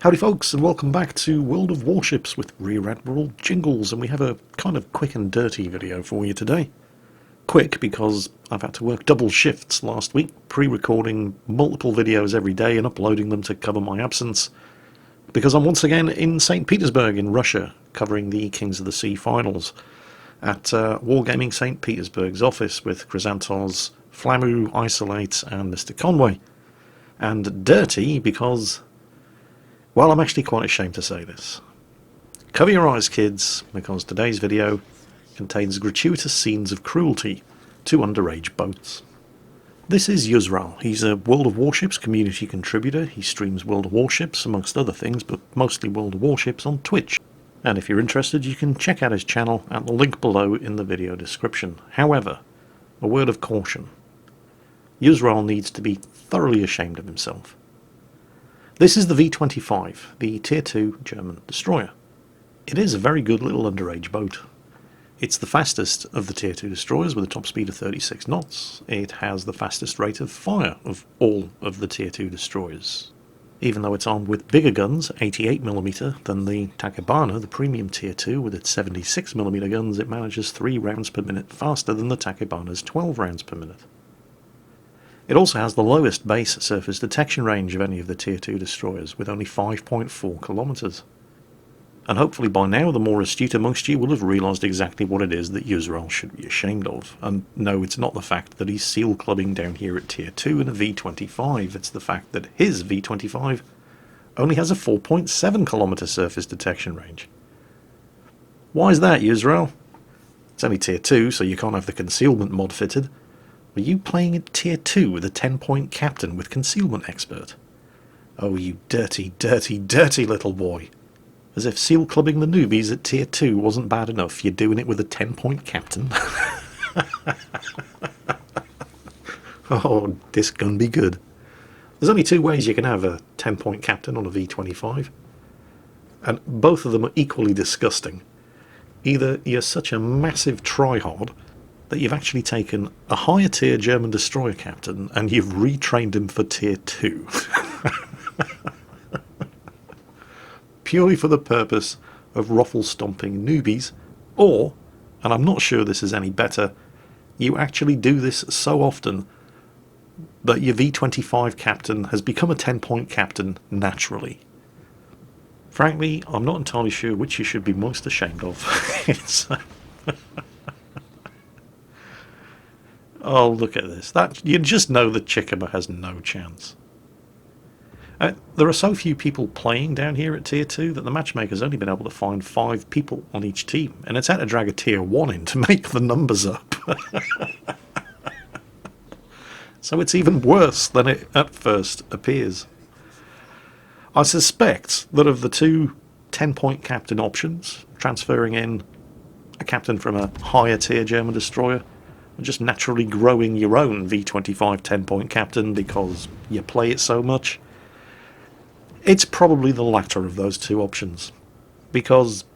Howdy folks, and welcome back to World of Warships with Rear Admiral Jingles, and we have a kind of quick and dirty video for you today. Quick because I've had to work double shifts last week, pre-recording multiple videos every day and uploading them to cover my absence, because I'm once again in St. Petersburg in Russia, covering the Kings of the Sea finals at Wargaming St. Petersburg's office with Chrysantos, Flamu, Isolate and Mr. Conway. And dirty because, well, I'm actually quite ashamed to say this. Cover your eyes, kids, because today's video contains gratuitous scenes of cruelty to underage boats. This is Yuzral. He's a World of Warships community contributor. He streams World of Warships, amongst other things, but mostly World of Warships on Twitch. And if you're interested, you can check out his channel at the link below in the video description. However, a word of caution. Yuzral needs to be thoroughly ashamed of himself. This is the V-25, the Tier 2 German destroyer. It is a very good little underage boat. It's the fastest of the Tier 2 destroyers with a top speed of 36 knots. It has the fastest rate of fire of all of the Tier 2 destroyers. Even though it's armed with bigger guns, 88mm, than the Tachibana, the premium Tier 2, with its 76mm guns, it manages 3 rounds per minute faster than the Tachibana's 12 rounds per minute. It also has the lowest base surface detection range of any of the Tier 2 destroyers, with only 5.4 kilometers. And hopefully by now the more astute amongst you will have realised exactly what it is that Yuzral should be ashamed of. And no, it's not the fact that he's seal clubbing down here at Tier 2 in a V-25, it's the fact that his V-25 only has a 4.7 kilometer surface detection range. Why is that, Yuzral? It's only Tier 2, so you can't have the concealment mod fitted. Were you playing at Tier 2 with a 10-point captain with concealment expert? Oh, you dirty, dirty, dirty little boy. As if seal clubbing the newbies at Tier 2 wasn't bad enough, you're doing it with a 10-point captain. Oh, this gun be good. There's only 2 ways you can have a 10-point captain on a V-25. And both of them are equally disgusting. Either you're such a massive tryhard that you've actually taken a higher tier German destroyer captain and you've retrained him for Tier 2. Purely for the purpose of ruffle stomping newbies, or, and I'm not sure this is any better, you actually do this so often that your V-25 captain has become a 10-point captain naturally. Frankly, I'm not entirely sure which you should be most ashamed of. Oh, look at this. You just know that Chikama has no chance. There are so few people playing down here at Tier 2 that the matchmaker's only been able to find 5 people on each team, and it's had to drag a Tier 1 in to make the numbers up. So it's even worse than it at first appears. I suspect that of the 2 10-point captain options, transferring in a captain from a higher tier German destroyer, and just naturally growing your own V-25 10-point captain because you play it so much, it's probably the latter of those 2 options. Because,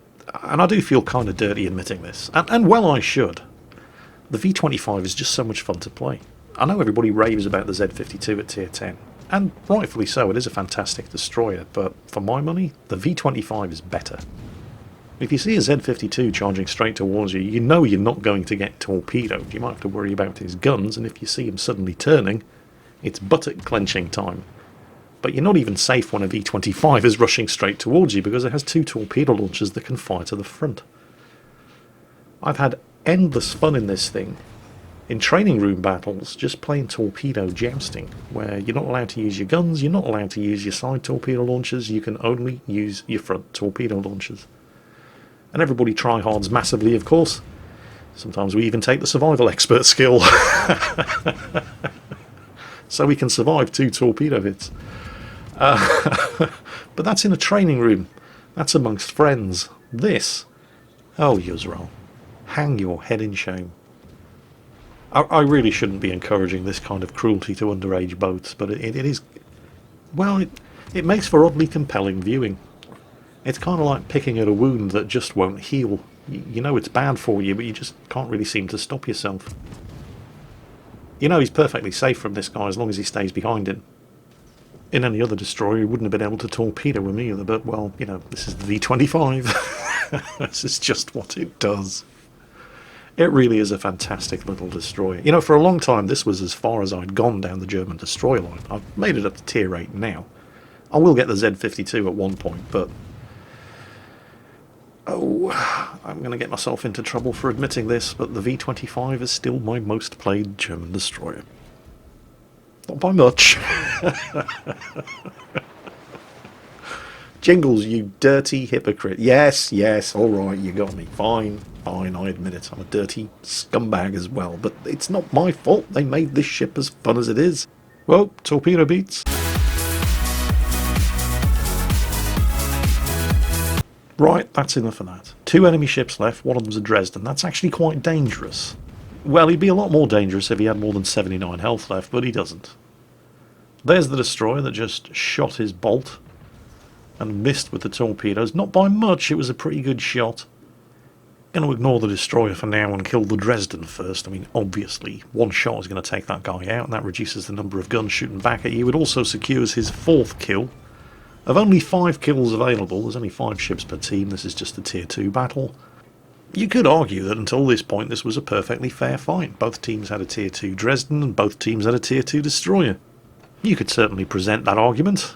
and I do feel kind of dirty admitting this, and well I should, the V-25 is just so much fun to play. I know everybody raves about the Z-52 at Tier 10, and rightfully so, it is a fantastic destroyer, but for my money, the V-25 is better. If you see a Z-52 charging straight towards you, you know you're not going to get torpedoed. You might have to worry about his guns, and if you see him suddenly turning, it's buttock clenching time. But you're not even safe when a V-25 is rushing straight towards you because it has 2 torpedo launchers that can fire to the front. I've had endless fun in this thing, in training room battles, just playing torpedo jousting, where you're not allowed to use your guns, you're not allowed to use your side torpedo launchers, you can only use your front torpedo launchers. And everybody tryhards massively, of course. Sometimes we even take the survival expert skill. So we can survive 2 torpedo hits. But that's in a training room. That's amongst friends. This, oh Yuzral, hang your head in shame. I really shouldn't be encouraging this kind of cruelty to underage boats, but it is, well, it makes for oddly compelling viewing. It's kind of like picking at a wound that just won't heal. You know it's bad for you, but you just can't really seem to stop yourself. You know he's perfectly safe from this guy as long as he stays behind him. In any other destroyer, you wouldn't have been able to torpedo him either, but, well, you know, this is the V-25. This is just what it does. It really is a fantastic little destroyer. You know, for a long time, this was as far as I'd gone down the German destroyer line. I've made it up to tier 8 now. I will get the Z-52 at one point, but... oh, I'm going to get myself into trouble for admitting this, but the V-25 is still my most played German destroyer. Not by much. Jingles, you dirty hypocrite. Yes, yes, alright, you got me. Fine, fine, I admit it. I'm a dirty scumbag as well, but it's not my fault they made this ship as fun as it is. Well, torpedo beats. Right, that's enough of that. 2 enemy ships left, one of them's a Dresden. That's actually quite dangerous. Well, he'd be a lot more dangerous if he had more than 79 health left, but he doesn't. There's the destroyer that just shot his bolt and missed with the torpedoes. Not by much, it was a pretty good shot. Going to ignore the destroyer for now and kill the Dresden first. I mean, obviously, one shot is going to take that guy out, and that reduces the number of guns shooting back at you. It also secures his 4th kill. Of only 5 kills available, there's only 5 ships per team, this is just a tier 2 battle. You could argue that until this point this was a perfectly fair fight. Both teams had a tier 2 Dresden and both teams had a tier 2 destroyer. You could certainly present that argument.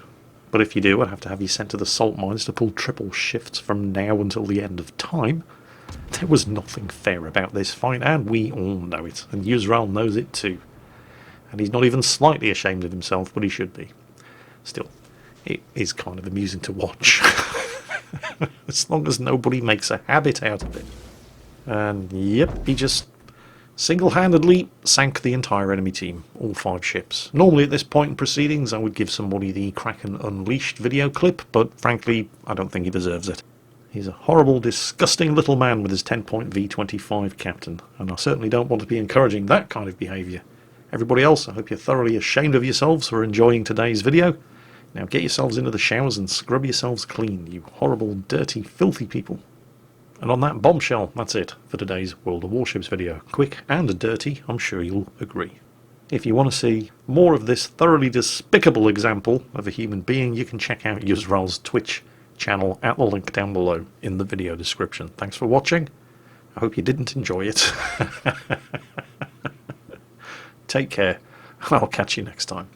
But if you do, I'd have to have you sent to the salt mines to pull triple shifts from now until the end of time. There was nothing fair about this fight, and we all know it, and Yuzral knows it too. And he's not even slightly ashamed of himself, but he should be. Still, it is kind of amusing to watch. As long as nobody makes a habit out of it. And yep, he just single-handedly sank the entire enemy team, all 5 ships. Normally at this point in proceedings I would give somebody the Kraken Unleashed video clip, but frankly I don't think he deserves it. He's a horrible, disgusting little man with his 10-point V-25 captain, and I certainly don't want to be encouraging that kind of behaviour. Everybody else, I hope you're thoroughly ashamed of yourselves for enjoying today's video. Now get yourselves into the showers and scrub yourselves clean, you horrible, dirty, filthy people. And on that bombshell, that's it for today's World of Warships video. Quick and dirty, I'm sure you'll agree. If you want to see more of this thoroughly despicable example of a human being, you can check out Yuzral's Twitch channel at the link down below in the video description. Thanks for watching. I hope you didn't enjoy it. Take care, and I'll catch you next time.